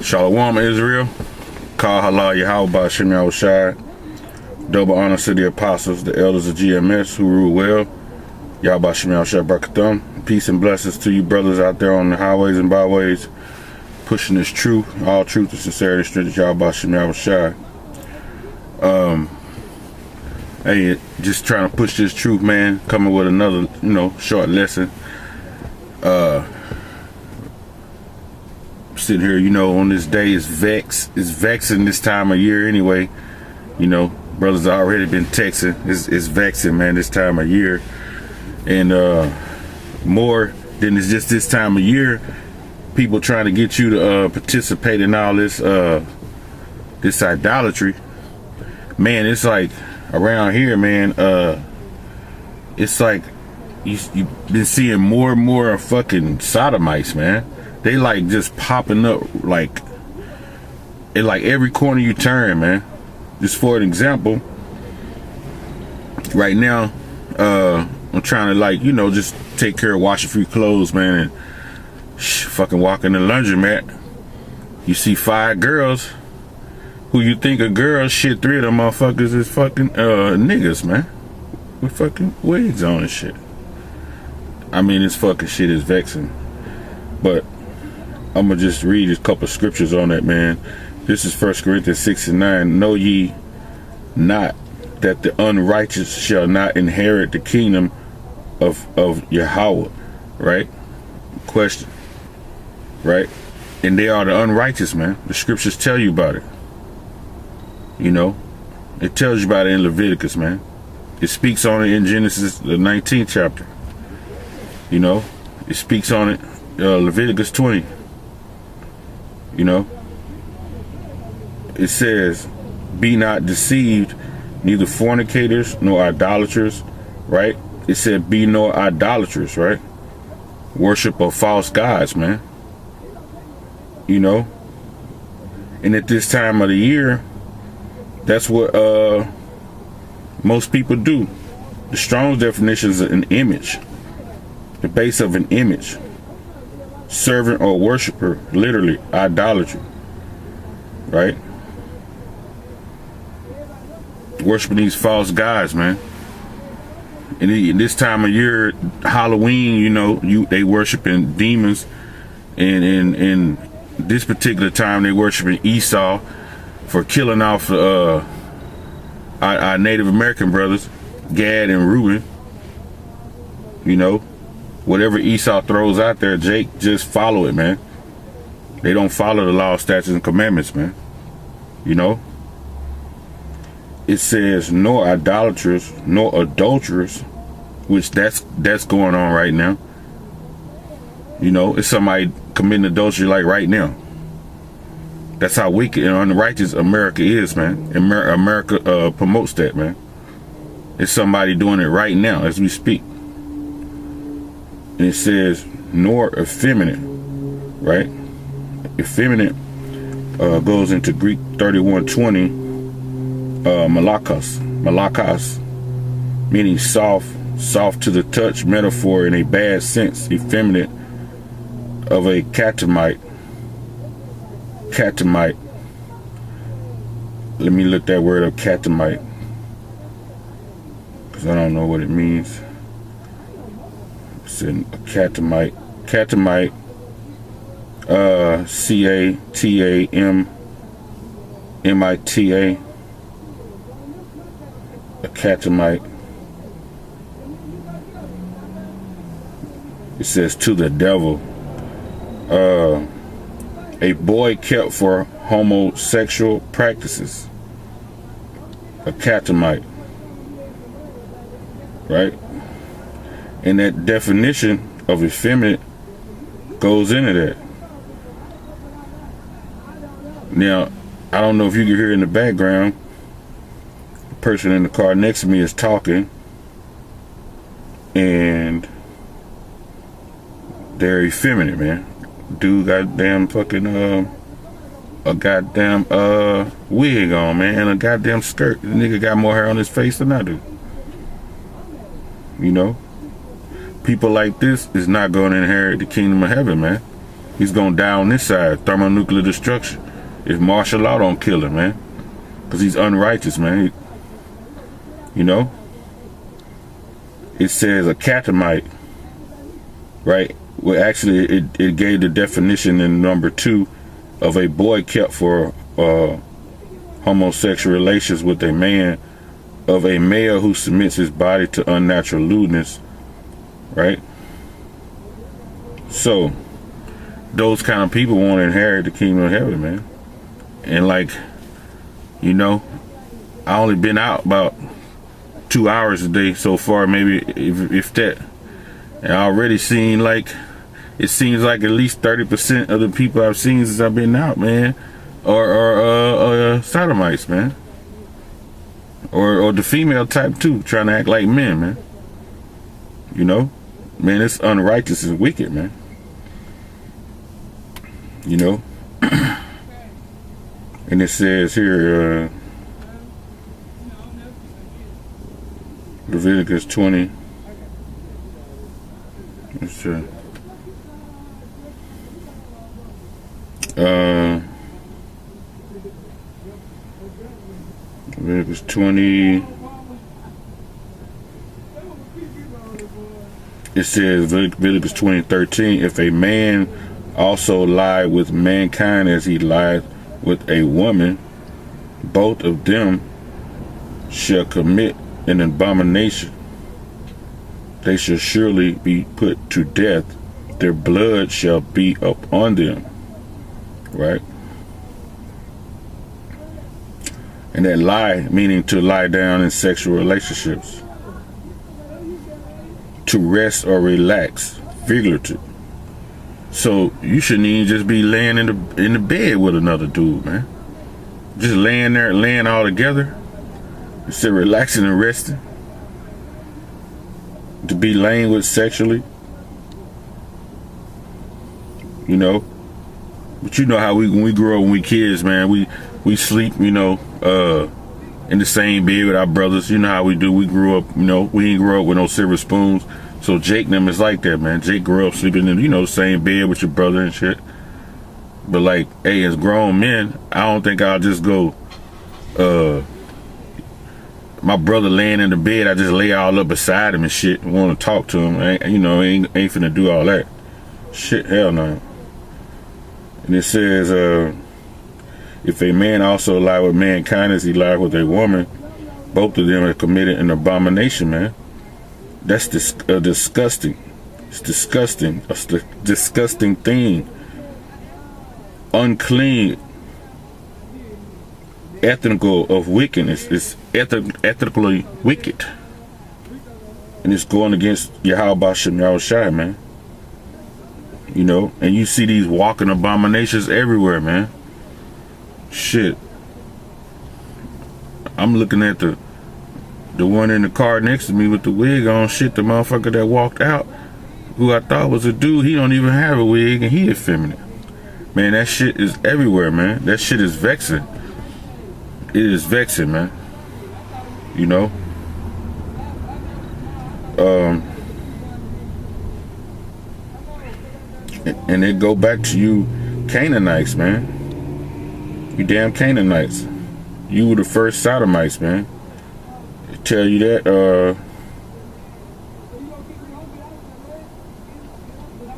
Shalom Israel. Kal Halal Yahweh Ba'Shem Yahushai. Double honors to the apostles, the elders of GMS who rule well. Yahweh Ba'Shem Yahushai Barakathum. Peace and blessings to you brothers out there on the highways and byways, pushing this truth, all truth and sincerity, strength of Yahweh Ba'Shem Yahushai. Hey, just trying to push this truth, man. Coming with another, short lesson. Sitting here, on this day is vexing this time of year anyway. Brothers already been texting. It's vexing, man, this time of year. And more than it's just this time of year, people trying to get you to participate in all this this idolatry. Man, it's like around here, man, it's like you've been seeing more and more fucking sodomites, man. They like just popping up like in like every corner you turn, man. Just for an example, right now, I'm trying to just take care of washing a few clothes, man, and fucking walk in the laundromat. You see 5 girls who you think are girls, shit, 3 of them motherfuckers is fucking niggas, man, with fucking wigs on and shit. I mean, this fucking shit is vexing. But I'm gonna just read a couple scriptures on that, man. This is 1 Corinthians 6:9. Know ye not that the unrighteous shall not inherit the kingdom of Yahweh? Right? Question. Right? And they are the unrighteous, man. The scriptures tell you about it. It tells you about it in Leviticus, man. It speaks on it in Genesis, the 19th chapter. It speaks on it, Leviticus 20. It says, be not deceived, neither fornicators nor idolaters, right? It said, be nor idolaters, right? Worship of false gods, man. And at this time of the year, that's what most people do. The Strong's definition is an image, the base of an image. Servant or worshiper, literally idolatry, right? Worshiping these false gods, man. And in this time of year, Halloween, they worshiping demons, and in this particular time, they worshiping Esau for killing off our Native American brothers, Gad and Reuben. Whatever Esau throws out there, Jake, just follow it, man. They don't follow the law, statutes, and commandments, man. It says, nor idolaters, nor adulterers, which that's going on right now. It's somebody committing adultery like right now. That's how wicked and unrighteous America is, man. America promotes that, man. It's somebody doing it right now as we speak. And it says, nor effeminate, right? Effeminate goes into Greek 31:20, malakas, meaning soft to the touch, metaphor in a bad sense, effeminate of a catamite. Let me look that word up, catamite, because I don't know what it means. It's in a catamite, catamite, catamita, a catamite. It says to the devil, a boy kept for homosexual practices, a catamite, right? And that definition of effeminate goes into that. Now, I don't know if you can hear in the background, the person in the car next to me is talking, and they're effeminate, man. Dude, goddamn fucking a goddamn wig on, man, and a goddamn skirt. The nigga got more hair on his face than I do. People like this is not going to inherit the kingdom of heaven, man. He's gonna die on this side, thermonuclear destruction. If martial law don't kill him, man. Because he's unrighteous, man. You know? It says a catamite, right? Well, actually, it gave the definition in number 2 of a boy kept for homosexual relations with a man, of a male who submits his body to unnatural lewdness, right? So, those kind of people want to inherit the kingdom of heaven, man. And like, you know, I only been out about 2 hours a day so far, maybe if that. And I already seen like, it seems like at least 30% of the people I've seen since I've been out, man, are sodomites, man. Or the female type too, trying to act like men, man. You know? Man, it's unrighteous and wicked, man. You know? And it says here, Leviticus 20. Let's try. Leviticus 20. It says, Leviticus 20:13, if a man also lie with mankind as he lied with a woman, both of them shall commit an abomination. They shall surely be put to death. Their blood shall be upon them. Right? And that lie, meaning to lie down in sexual relationships. To rest or relax, figurative. So you shouldn't even just be laying in the bed with another dude, man. Just laying there, laying all together. Instead of relaxing and resting. To be laying with sexually. You know. But you know how when we grow up, when we kids, man, we sleep, you know, in the same bed with our brothers. You know how we do. We grew up, you know, we didn't grow up with no silver spoons. So Jake and them is like that, man. Jake grew up sleeping in, you know, the same bed with your brother and shit. But like, hey, as grown men, I don't think I'll just go, my brother laying in the bed, I just lay all up beside him and shit, want to talk to him. You know, ain't finna do all that. Shit, hell no. And it says, if a man also lie with mankind as he lied with a woman, both of them have committed an abomination, man. That's disgusting. It's disgusting. It's a disgusting thing. Unclean. Ethical of wickedness. It's ethically wicked. And it's going against Yahweh Shem Yahushai, man. You know, and you see these walking abominations everywhere, man. Shit. I'm looking at the one in the car next to me with the wig on. Shit, the motherfucker that walked out, who I thought was a dude, he don't even have a wig and he effeminate. Man, that shit is everywhere, man. That shit is vexing. It is vexing, man. You know? And it go back to you Canaanites, man. You damn Canaanites. You were the first sodomites, man. I tell you that,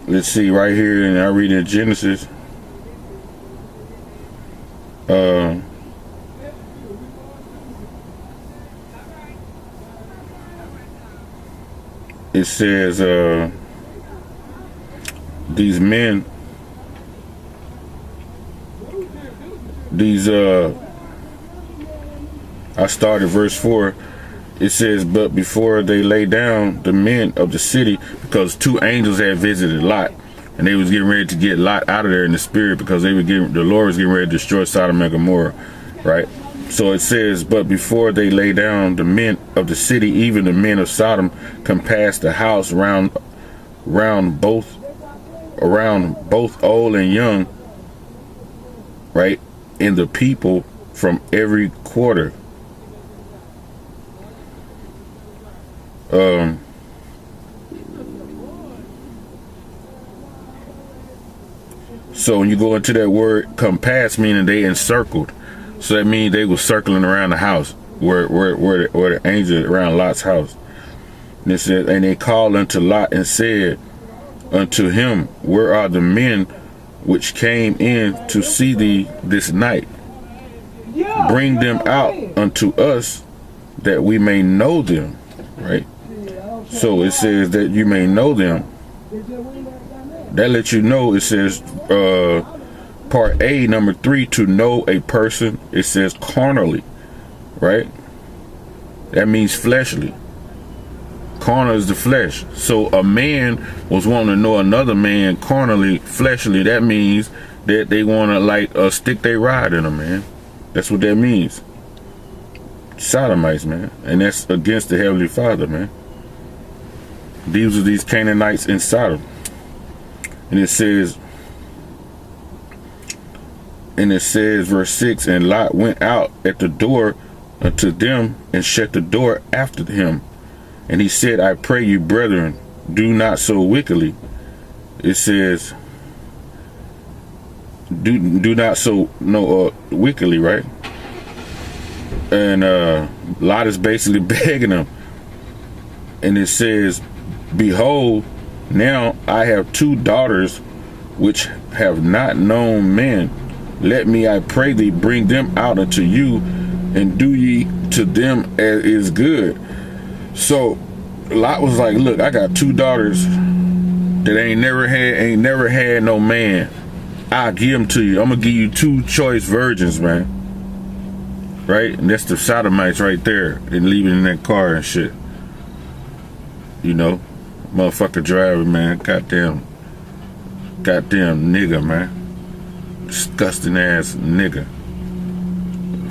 let's see right here, and I read in Genesis. It says, these men, I started verse 4. It says, but before they lay down, the men of the city, because 2 angels had visited Lot, and they was getting ready to get Lot out of there in the spirit, because the Lord was getting ready to destroy Sodom and Gomorrah, right? So it says, but before they lay down, the men of the city, even the men of Sodom, compassed the house round both old and young, right? And the people from every quarter. So when you go into that word compass, meaning they encircled. So that means they were circling around the house where the angel around Lot's house. And it said, and they called unto Lot and said unto him, where are the men which came in to see thee this night? Bring them out unto us that we may know them. Right? So it says that you may know them. That lets you know, it says part A, number 3, to know a person, it says carnally, right? That means fleshly. Carnal is the flesh. So a man was wanting to know another man carnally, fleshly. That means that they want to like stick their rod in him, man. That's what that means. Sodomites, man. And that's against the Heavenly Father, man. These are these Canaanites in Sodom. And it says, verse 6, and Lot went out at the door unto them and shut the door after him. And he said, I pray you, brethren, do not so wickedly. It says, do not so wickedly, right? And Lot is basically begging them. And it says, behold, now I have 2 daughters which have not known men. Let me, I pray thee, bring them out unto you, and do ye to them as is good. So Lot was like, look, I got 2 daughters that ain't never had no man. I'll give them to you. I'm gonna give you 2 choice virgins, man. Right? And that's the Sodomites right there, and leaving in that car and shit. You know? Motherfucker driver, man. Goddamn nigga, man. Disgusting ass nigga.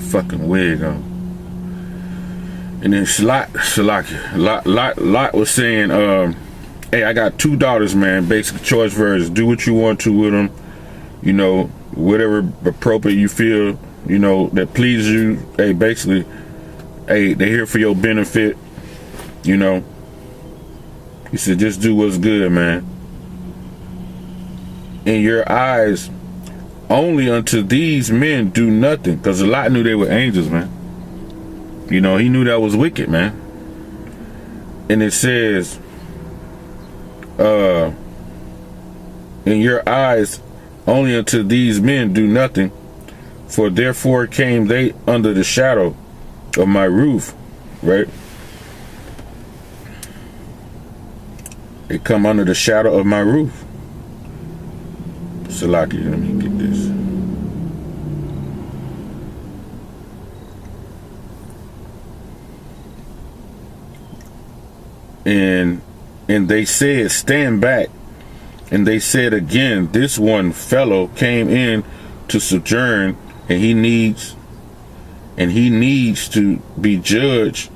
Fucking wig on. And then Lot was saying, hey, I got 2 daughters, man. Basic choice virgins. Do what you want to with them. You know, whatever appropriate you feel, you know, that pleases you. Hey, basically, hey, they're here for your benefit. You know. He said, just do what's good, man. In your eyes, only unto these men do nothing. Because Lot knew they were angels, man. You know, he knew that was wicked, man. And it says, in your eyes, only unto these men do nothing. For therefore came they under the shadow of my roof. Right? They come under the shadow of my roof. Salaki, let me get this. And they said, stand back. And they said again, this one fellow came in to sojourn, and he needs to be judged.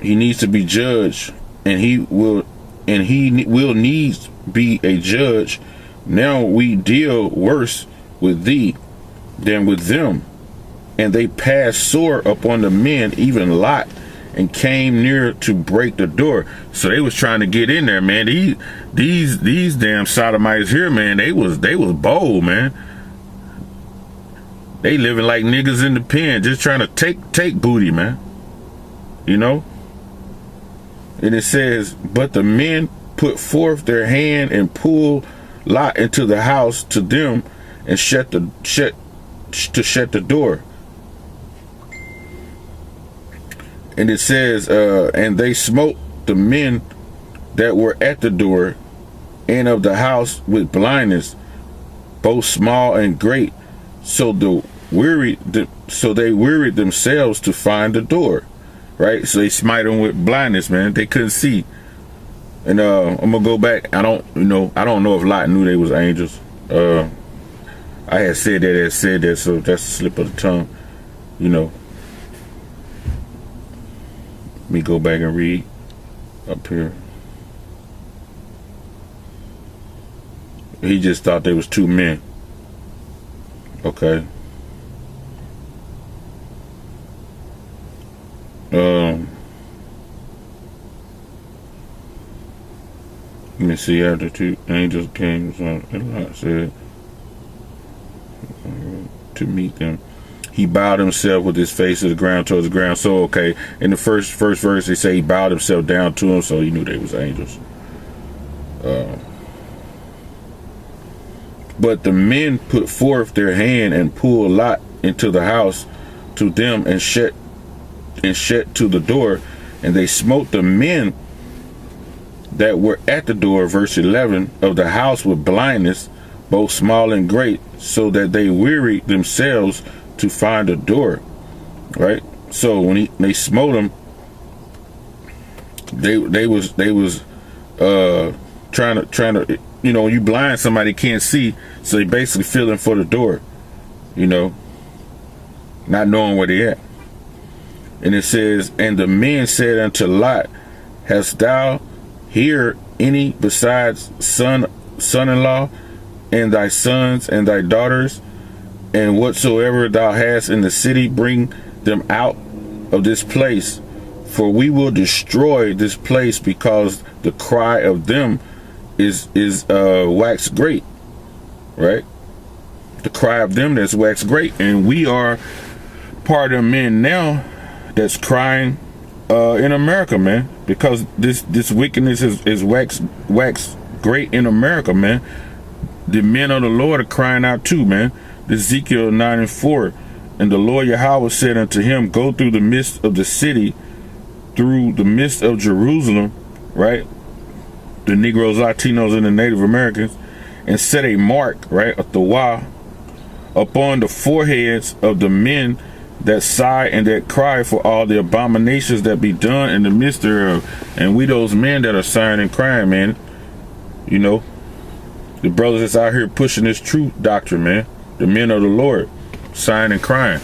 He needs to be judged. And he will needs be a judge. Now we deal worse with thee than with them. And they passed sore upon the men, even Lot, and came near to break the door. So they was trying to get in there, man. These damn Sodomites here, man, they was bold, man. They living like niggas in the pen, just trying to take booty, man. You know? And it says, but the men put forth their hand and pulled Lot into the house to them and shut the door. And it says, and they smote the men that were at the door and of the house with blindness, both small and great. So they wearied themselves to find the door. Right? So they smite them with blindness, man. They couldn't see. And I'm gonna go back. I don't know if Lot knew they was angels. I had said that, so that's a slip of the tongue. You know. Let me go back and read up here. He just thought there was 2 men. Okay. Let me me see. After two angels came, and Lot said to meet them, he bowed himself with his face to the ground, towards the ground. So, okay, in the first verse, they say he bowed himself down to him, so he knew they was angels. But the men put forth their hand and pulled Lot into the house to them and shut to the door, and they smote the men that were at the door, verse 11, of the house with blindness, both small and great, so that they wearied themselves to find a door. Right? So when they smote them, they was trying to, you know, when you blind, somebody can't see, so they basically feeling for the door, you know, not knowing where they at. And it says, and the men said unto Lot, hast thou here any besides son-in-law, and thy sons and thy daughters, and whatsoever thou hast in the city, bring them out of this place, for we will destroy this place, because the cry of them is wax great. Right? The cry of them that's wax great, and we are part of men now that's crying in America, man, because this wickedness is wax great in America, man. The men of the Lord are crying out too, man. Ezekiel 9:4, and the Lord Yahweh said unto him, go through the midst of the city, through the midst of Jerusalem, right? The Negroes, Latinos, and the Native Americans, and set a mark, right, a tawah, upon the foreheads of the men that sigh and that cry for all the abominations that be done in the midst thereof. And we those men that are sighing and crying, man. You know, the brothers that's out here pushing this truth doctrine, man. The men of the Lord, sighing and crying,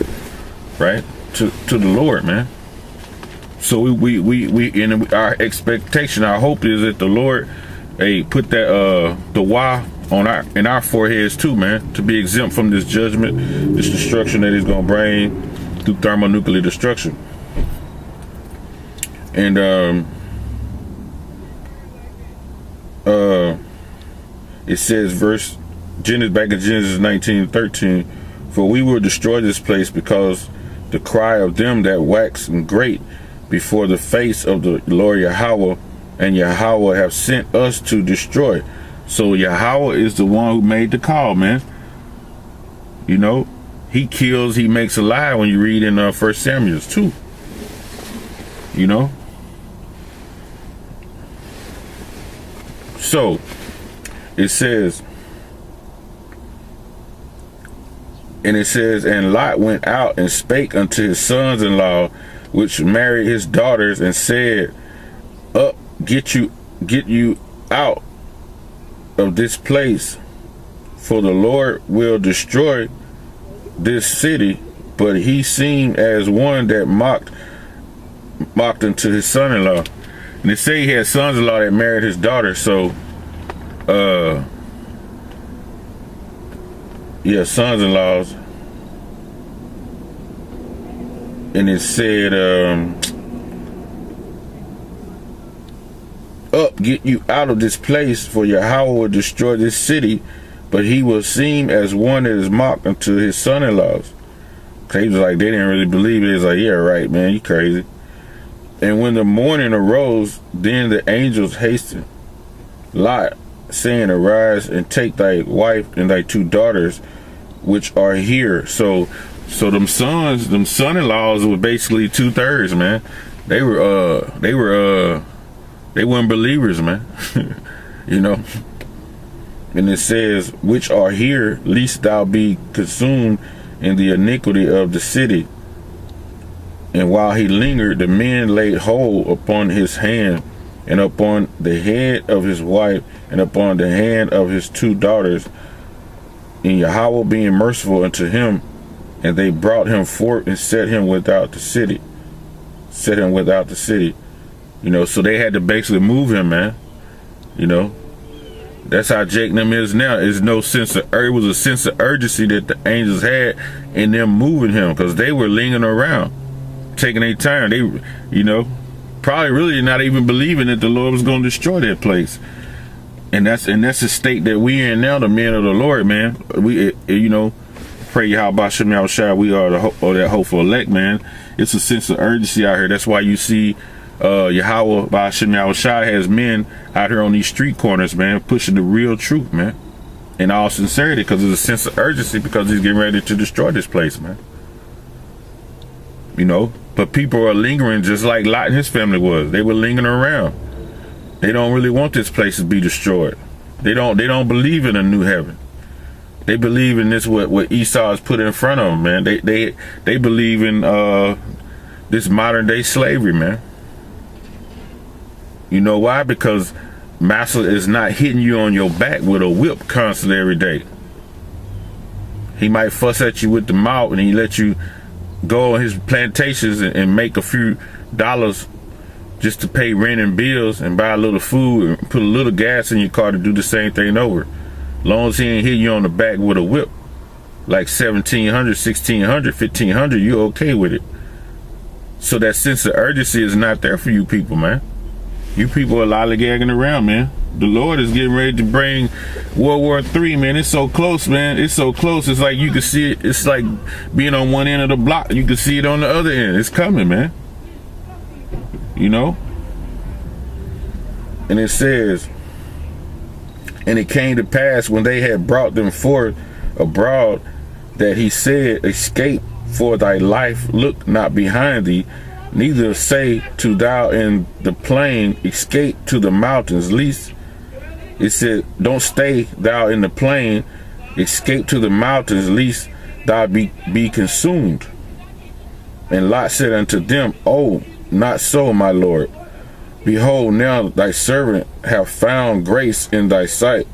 right, to the Lord, man. So we in our expectation, our hope is that the Lord, put that tawah on our foreheads too, man, to be exempt from this judgment, this destruction that He's gonna bring through thermonuclear destruction. And it says, back in Genesis 19:13, for we will destroy this place, because the cry of them that wax great before the face of the Lord Yahweh, and Yahweh have sent us to destroy. So Yahweh is the one who made the call, man. You know, He kills, He makes alive, when you read in 1 Samuel 2. You know? So, it says, and Lot went out and spake unto his sons-in-law, which married his daughters, and said, up, get you out of this place, for the Lord will destroy this city. But he seemed as one that mocked unto his son-in-law. And they say he had sons-in-law that married his daughter. So sons-in-laws. And it said, up, get you out of this place, for Yahweh will destroy this city. But he will seem as one that is mocked unto his son-in-laws. He was like, they didn't really believe it. He was like, yeah, right, man, you crazy. And when the morning arose, then the angels hastened Lot, saying, arise and take thy wife and thy two daughters, which are here. So them son-in-laws were basically 2/3, man. They weren't believers, man. You know. And it says, which are here, lest thou be consumed in the iniquity of the city. And while he lingered, the men laid hold upon his hand, and upon the head of his wife, and upon the hand of his two daughters, and Yahweh being merciful unto him, and they brought him forth and set him without the city. You know, so they had to basically move him, man. You know, that's how Jake and them is now. It was a sense of urgency that the angels had in them moving him, because they were lingering around, taking their time. They, you know, probably really not even believing that the Lord was going to destroy that place. And that's the state that we in now, the men of the Lord, man. We, you know, pray Yahweh Shem Yahushua, we are that hopeful elect, man. It's a sense of urgency out here. That's why you see Yahweh Shem Yahushua has men out here on these street corners, man, pushing the real truth, man. In all sincerity, because there's a sense of urgency, because he's getting ready to destroy this place, man. You know, but people are lingering just like Lot and his family was. They were lingering around. They don't really want this place to be destroyed. They don't believe in a new heaven. They believe in this what Esau has put in front of them, man. They believe in this modern day slavery, man. You know why? Because Master is not hitting you on your back with a whip constantly every day. He might fuss at you with the mouth, and he let you go on his plantations and make a few dollars just to pay rent and bills and buy a little food and put a little gas in your car to do the same thing over. As long as he ain't hitting you on the back with a whip, like 1700, 1600, 1500, you're okay with it. So that sense of urgency is not there for you people, man. You people are lollygagging around, man. The Lord is getting ready to bring World War III, man. It's so close, man. It's so close. It's like you can see it. It's like being on one end of the block. You can see it on the other end. It's coming, man. You know? And it says, and it came to pass when they had brought them forth abroad, that he said, escape for thy life, look not behind thee, neither say to thou in the plain, escape to the mountains, least. It said, don't stay thou in the plain, escape to the mountains, lest thou be consumed. And Lot said unto them, oh, not so, my Lord. Behold, now thy servant hath found grace in thy sight,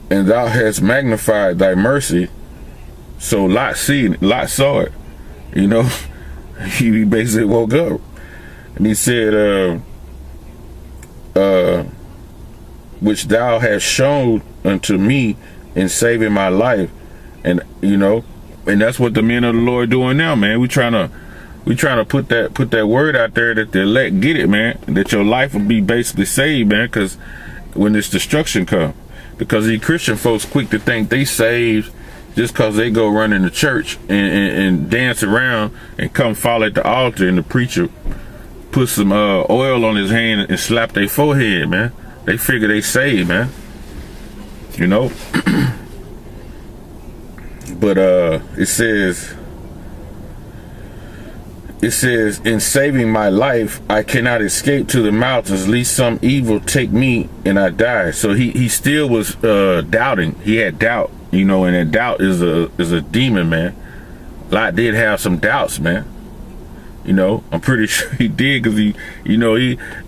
and thou hast magnified thy mercy. So Lot saw it, you know. He basically woke up, and he said, which thou hast shown unto me in saving my life. And you know, and that's what the men of the Lord doing now, man. We trying to put that word out there that the elect get it, man, that your life will be basically saved, man, because when this destruction comes, because these Christian folks quick to think they saved just because they go run in the church and dance around and come fall at the altar, and the preacher put some oil on his hand and slap their forehead, man. They figure they saved, man. You know? But it says, in saving my life, I cannot escape to the mountains, lest some evil take me and I die. So he still was doubting. He had doubt, you know, and that doubt is a demon, man. Lot did have some doubts, man. You know, I'm pretty sure he did, because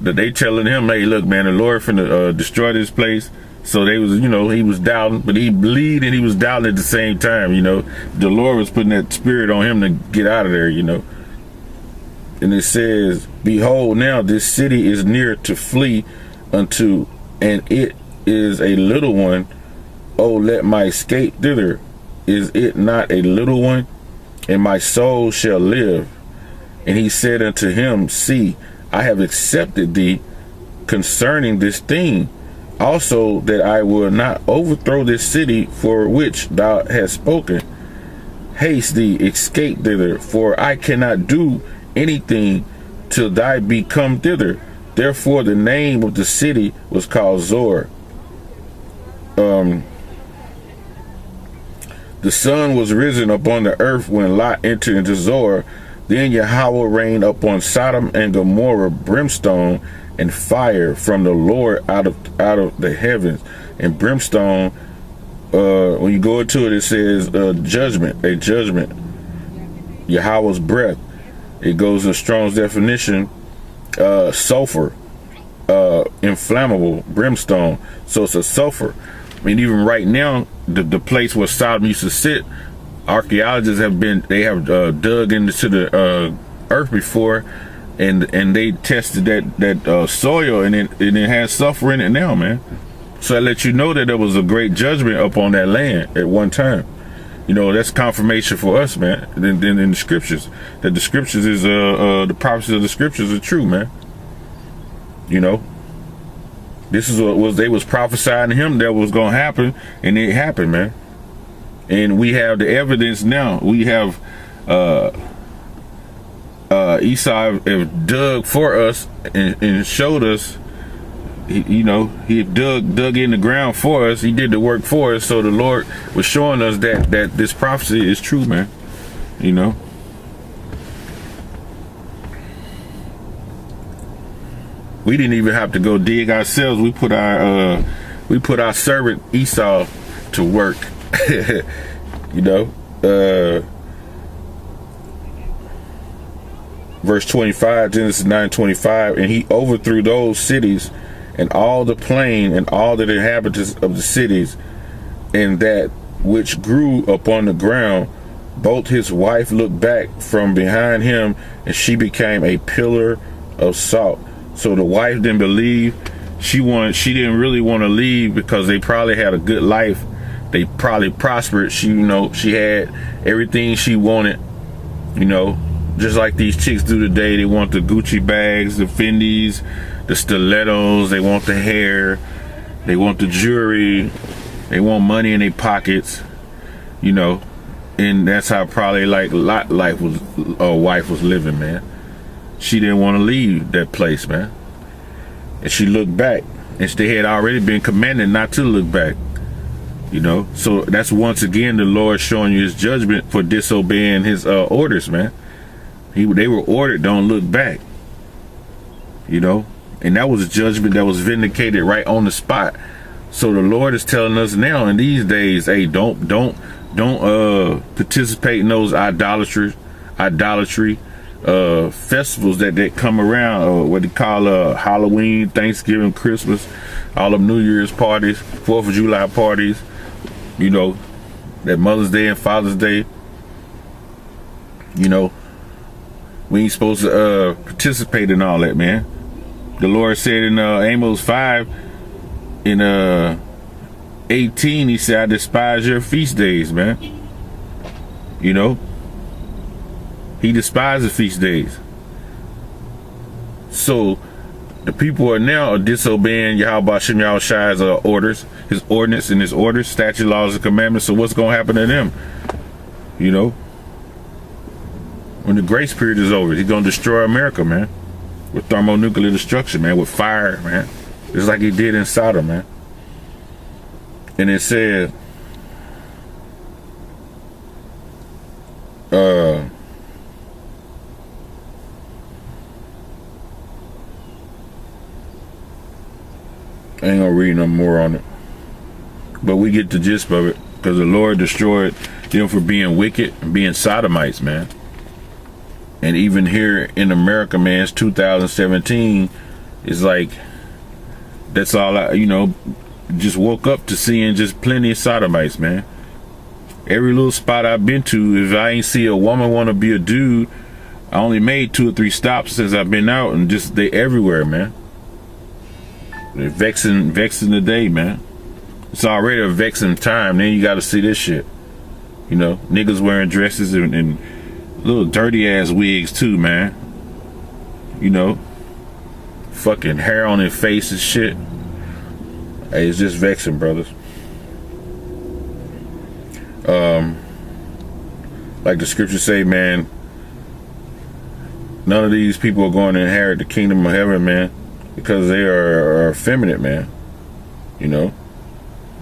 they telling him, hey, look, man, the Lord finna destroy this place. So they was, you know, he was doubting, but he believed and he was doubting at the same time, you know. The Lord was putting that spirit on him to get out of there, you know. And it says, behold, now this city is near to flee unto, and it is a little one. Oh, let my escape thither. Is it not a little one? And my soul shall live. And he said unto him, see, I have accepted thee concerning this thing, also that I will not overthrow this city for which thou hast spoken. Haste thee, escape thither, for I cannot do anything till thy be come thither. Therefore the name of the city was called Zor. The sun was risen upon the earth when Lot entered into Zor. Then Yahweh rained upon Sodom and Gomorrah brimstone and fire from the Lord out of the heavens. And brimstone, when you go into it, it says a judgment. Yahweh's breath. It goes to Strong's definition, sulfur, inflammable, brimstone. So it's a sulfur. I mean, even right now, the place where Sodom used to sit, archaeologists have dug into the earth before, and they tested that soil, and it has sulfur in it now, man. So that lets you know that there was a great judgment upon that land at one time. You know, that's confirmation for us, man. Then in the scriptures, that the scriptures is the prophecies of the scriptures are true, man. You know, This is what they was prophesying to him that was gonna happen, and it happened, man. And we have the evidence now. We have Esau have dug for us and showed us. He dug in the ground for us. He did the work for us. So the Lord was showing us that this prophecy is true, man. You know. We didn't even have to go dig ourselves. We put our servant Esau to work. You know. Verse 25, Genesis 9:25, and he overthrew those cities and all the plain and all the inhabitants of the cities and that which grew upon the ground. Both his wife looked back from behind him, and she became a pillar of salt. So the wife didn't believe. She didn't really want to leave because they probably had a good life. They probably prospered. She had everything she wanted, just like these chicks do today. They want the Gucci bags, the Fendis, the stilettos. They want the hair. They want the jewelry. They want money in their pockets, and that's how probably like wife was living, man. She didn't want to leave that place, man. And she looked back, and they had already been commanded not to look back, So that's once again the Lord showing you his judgment for disobeying his orders, man. They were ordered, don't look back, and that was a judgment that was vindicated right on the spot. So the Lord is telling us now in these days, hey, don't participate in those idolatry festivals that come around, what they call Halloween, Thanksgiving, Christmas, all them New Year's parties, 4th of July parties, that Mother's Day and Father's Day. We ain't supposed to participate in all that, man. The Lord said in Amos 5 in 18, he said, I despise your feast days, man. He despises feast days. So the people are now disobeying Yahweh Shem Yahweh's orders, his ordinance and his orders, statute, laws, and commandments. So what's going to happen to them? When the grace period is over, he's going to destroy America, man. With thermonuclear destruction, man. With fire, man. Just like he did in Sodom, man. And it said, I ain't gonna read no more on it, but we get the gist of it, because the Lord destroyed them for being wicked and being sodomites, man. And even here in America, man, it's 2017. It's like that's all just woke up to seeing just plenty of sodomites, man. Every little spot I've been to, if I ain't see a woman want to be a dude, I only made 2 or 3 stops since I've been out, and just they everywhere, man. They're vexing the day, man. It's already a vexing time. Then you got to see this shit. Niggas wearing dresses and little dirty ass wigs too, man. Fucking hair on their face and shit. Hey, it's just vexing, brothers. Like the scriptures say, man, none of these people are going to inherit the kingdom of heaven, man, because they are effeminate, man.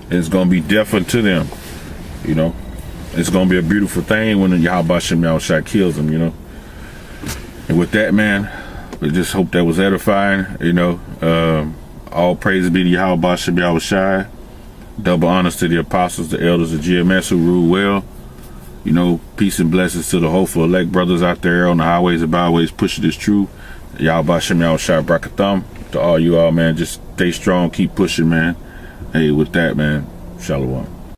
It's going to be deaf unto them. It's going to be a beautiful thing when the Yahweh Shem Yahushua kills them, And with that, man, we just hope that was edifying, all praise be to Yahweh Shem Yahushua. Double honors to the apostles, the elders of GMS who rule well. Peace and blessings to the hopeful elect brothers out there on the highways and byways pushing this truth. Yahweh Shem Yahushua Brakatham. To all you all, man, just stay strong, keep pushing, man. Hey, with that, man, Shalom.